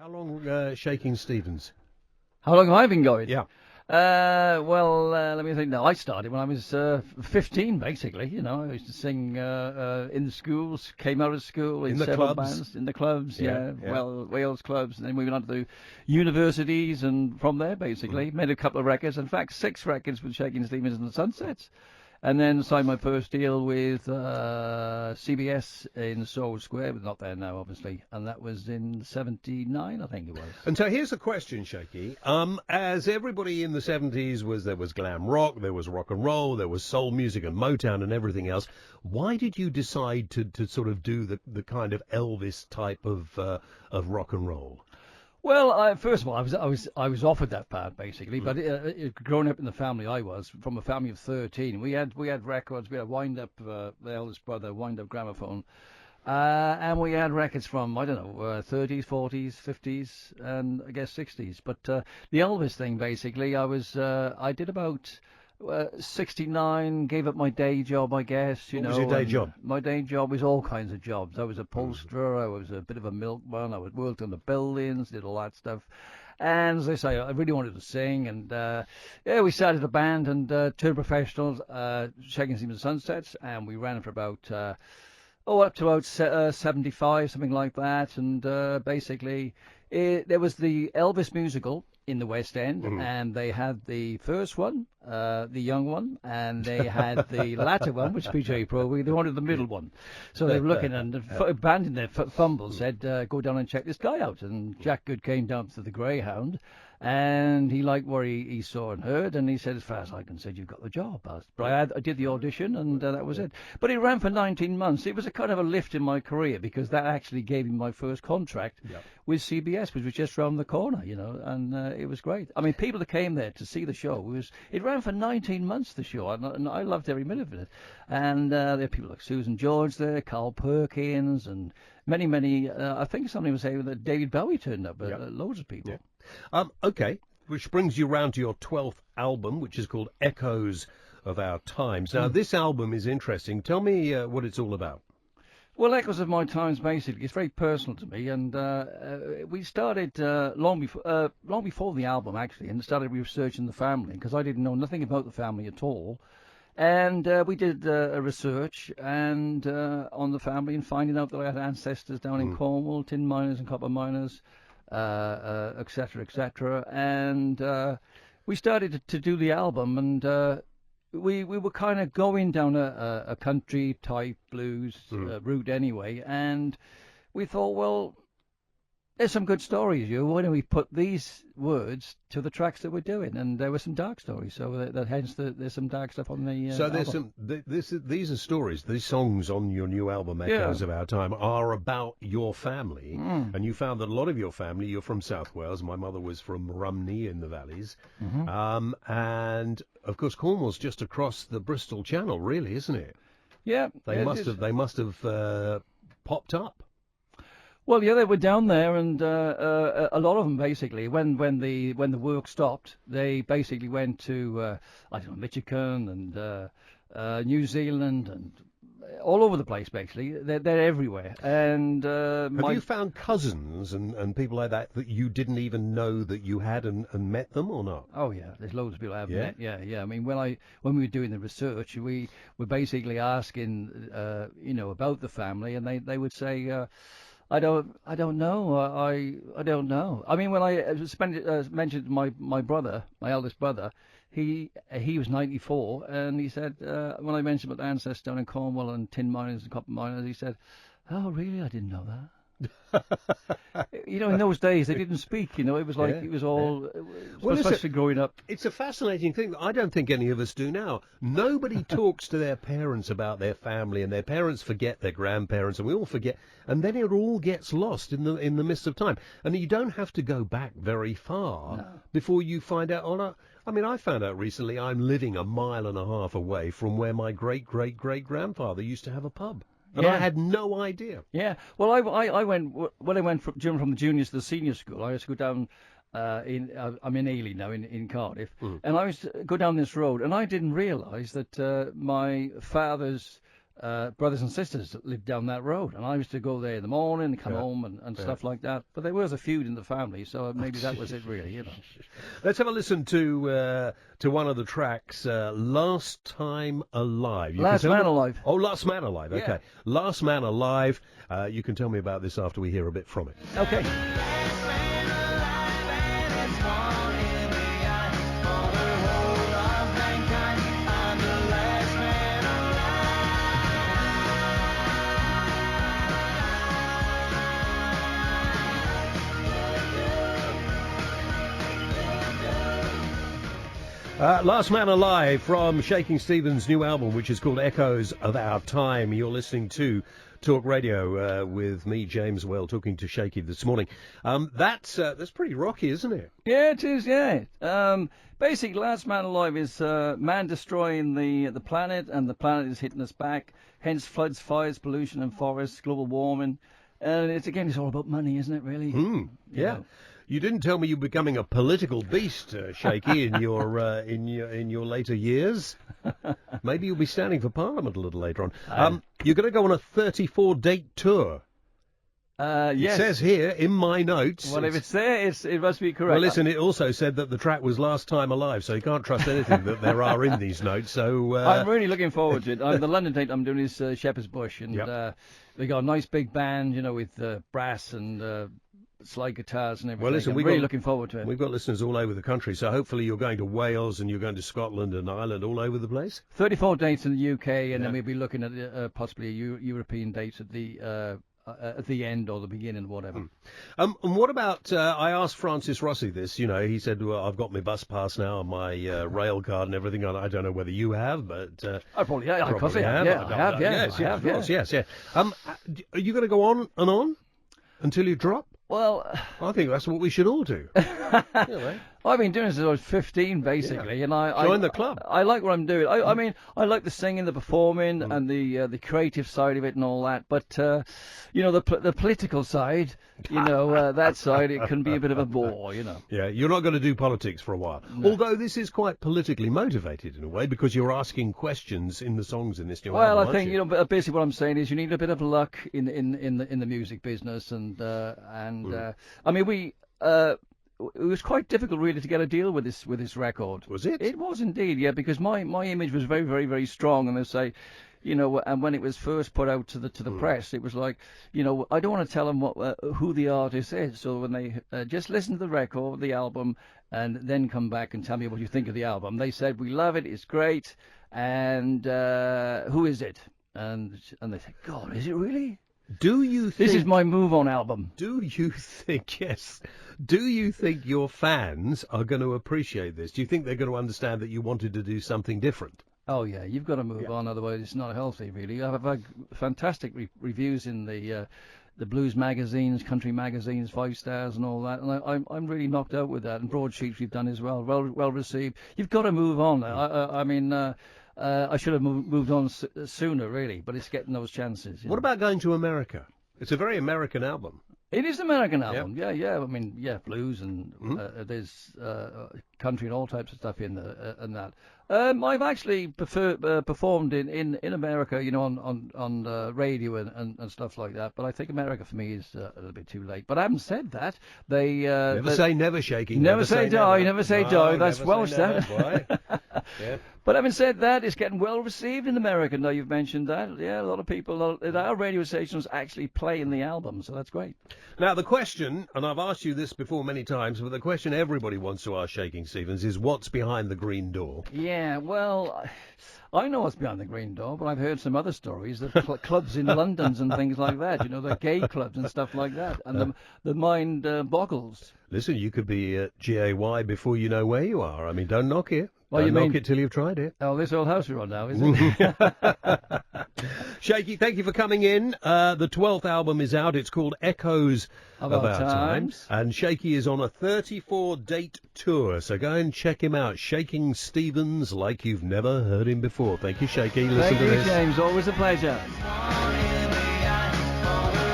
How long Shaking Stevens? How long have I been going? Yeah. Let me think now. I started when I was 15, basically. You know, I used to sing in the schools, came out of school in the several clubs? bands, in the clubs, Yeah. well, Wales clubs, and then we went on to universities, and from there, basically, made a couple of records. In fact, 6 records with Shakin' Stevens and the Sunsets. And then signed my first deal with CBS in Soho Square, but not there now, obviously. And that was in '79, I think it was. And so here's a question, Shaky. As everybody in the 70s there was glam rock, there was rock and roll, there was soul music and Motown and everything else. Why did you decide to sort of do the kind of Elvis type of rock and roll? Well, first of all, I was offered that part basically, but growing up in the family I was from a family of 13, we had records, we had the eldest brother, wind-up gramophone, and we had records from 30s, 40s, 50s, and I guess 60s. But the Elvis thing basically, I did about 69, gave up my day job, I guess. What was your day job? My day job was all kinds of jobs. I was a upholsterer, I was a bit of a milkman, worked on the buildings, did all that stuff. And as I say, I really wanted to sing, and we started a band and turned professionals, Shakin' Stevens Sunsets, and we ran it for about up to about 75, something like that. And basically, there was the Elvis musical in the West End, and they had the first one, the young one, and they had the latter one, which PJ Pro, they wanted the middle one. So they were looking, and the band in their fumble said, go down and check this guy out. And Jack Good came down to the Greyhound, and he liked what he saw and heard, and he said, as far as I can say, you've got the job. But I did the audition, and that was it. But it ran for 19 months. It was a kind of a lift in my career, because that actually gave me my first contract with CBS, which was just round the corner, and it was great. I mean, people that came there to see the show, it ran for 19 months, the show, and I loved every minute of it. And there are people like Susan George there, Carl Perkins, and many, I think somebody was saying that David Bowie turned up, loads of people. Yeah. Okay, which brings you round to your 12th album, which is called Echoes of Our Times. Now, this album is interesting. Tell me what it's all about. Well, Echoes of My Times, basically, it's very personal to me, and we started long before the album, actually, and started researching the family, because I didn't know nothing about the family at all. And we did a research on the family, and finding out that I had ancestors down in Cornwall, tin miners and copper miners, etc., etc. And we started to do the album, and we were kind of going down a country type blues route anyway, and we thought, well, there's some good stories, why don't we put these words to the tracks that we're doing? And there were some dark stories, so hence there's some dark stuff on the so there's album. these are stories, these songs on your new album, Echoes of Our Time, are about your family, and you found that a lot of your family, you're from South Wales, my mother was from Rumney in the valleys, and of course Cornwall's just across the Bristol Channel, really, isn't it? Yeah. They must have popped up. Well, yeah, they were down there, and a lot of them basically, when the work stopped, they basically went to Michigan and New Zealand and all over the place. Basically, they're everywhere. And have you found cousins and people like that you didn't even know that you had and met them or not? Oh yeah, there's loads of people I haven't met. Yeah. I mean, when we were doing the research, we were basically asking about the family, and they would say. I don't know. I don't know. I mean, when I mentioned my brother, my eldest brother, he was 94, and he said when I mentioned about ancestors down in Cornwall and tin miners and copper miners, he said, "Oh, really? I didn't know that." In those days they didn't speak. It was like it was all. Well, especially growing up. It's a fascinating thing. I don't think any of us do now. Nobody talks to their parents about their family, and their parents forget their grandparents, and we all forget, and then it all gets lost in the midst of time. And you don't have to go back very far before you find out. I mean, I found out recently I'm living a mile and a half away from where my great-great-great-grandfather used to have a pub. And I had no idea. Yeah. Well, I went when I went from the juniors to the senior school. I used to go down. I'm in Ely now in Cardiff, and I used to go down this road, and I didn't realise that my father's brothers and sisters that lived down that road, and I used to go there in the morning, come home, and stuff like that. But there was a feud in the family, so maybe that was it, really. Let's have a listen to one of the tracks, "Last Time Alive." Last Man Alive. Oh, Last Man Alive. Okay, Yeah. Last Man Alive. You can tell me about this after we hear a bit from it. Okay. Last Man Alive from Shakin' Stevens' new album, which is called Echoes of Our Time. You're listening to Talk Radio with me, James Well, talking to Shaky this morning. That's pretty rocky, isn't it? Yeah, it is, yeah. Basically, Last Man Alive is man destroying the planet, and the planet is hitting us back. Hence floods, fires, pollution and forests, global warming. And it's all about money, isn't it, really? Yeah. You didn't tell me you're becoming a political beast, Shaky, in your later years. Maybe you'll be standing for Parliament a little later on. You're going to go on a 34-date tour. Yes. It says here in my notes. Well, if it's there, it must be correct. Well, listen, it also said that the track was Last Time Alive, so you can't trust anything that there are in these notes. So I'm really looking forward to it. The London date I'm doing is Shepherd's Bush, and they got a nice big band, with brass and slide guitars and everything. Well, listen, I'm really looking forward to it. We've got listeners all over the country, so hopefully you're going to Wales and you're going to Scotland and Ireland, all over the place. 34 dates in the UK, and then we'll be looking at possibly a European date at the end or the beginning, whatever. And what about, I asked Francis Rossi this, he said, well, I've got my bus pass now and my rail card and everything. I don't know whether you have, but... I probably have. I have. Yes, of course, yes. Are you going to go on and on until you drop? Well, I think that's what we should all do. I've been doing this since I was 15, basically, and I join the club. I like what I'm doing. I mean, I like the singing, the performing, and the creative side of it and all that. But the political side, that side, it can be a bit of a bore, Yeah, you're not going to do politics for a while. No. Although this is quite politically motivated in a way, because you're asking questions in the songs in this new album. Well, I think basically what I'm saying is you need a bit of luck in the music business, and I mean it was quite difficult, really, to get a deal with this record. Was it? It was indeed, yeah, because my image was very, very, very strong, and they say, and when it was first put out to the press, it was like, I don't want to tell them who the artist is, so when they just listen to the record, the album, and then come back and tell me what you think of the album. They said, we love it, it's great, and who is it? And they said, God, is it really? Do you think... This is my Move On album. Do you think your fans are going to appreciate this? Do you think they're going to understand that you wanted to do something different? Oh, yeah, you've got to move on, otherwise it's not healthy, really. I've had fantastic reviews in the blues magazines, country magazines, 5 stars and all that, and I'm really knocked out with that. And broadsheets we've done as well, well received. You've got to move on. I mean... I should have moved on sooner, really, but it's getting those chances. What about going to America? It's a very American album. It is an American album, yeah. I mean, blues and there's country and all types of stuff in that. I've actually performed in America, on radio and stuff like that. But I think America for me is a little bit too late. But I haven't said that. They never say never, Shaky. Never say die. Never say die. That's Welsh, that. Yeah. But having said that, it's getting well received in America. Now you've mentioned that. Yeah, a lot of people at our radio stations actually play in the album, so that's great. Now the question, and I've asked you this before many times, but the question everybody wants to ask Shakin' Stevens is, what's behind the green door? Yeah, well, I know what's behind the green door, but I've heard some other stories that clubs in London and things like that, the gay clubs and stuff like that, and the mind boggles. Listen, you could be at GAY before you know where you are. I mean, don't knock it. Well, don't knock it till you've tried it. Oh, this old house we're on now, isn't it? Shaky, thank you for coming in. The 12th album is out. It's called Echoes of Our Times. And Shaky is on a 34-date tour. So go and check him out. Shakin' Stevens like you've never heard him before. Thank you, Shaky. Listen to this. Thank you, James. Always a pleasure.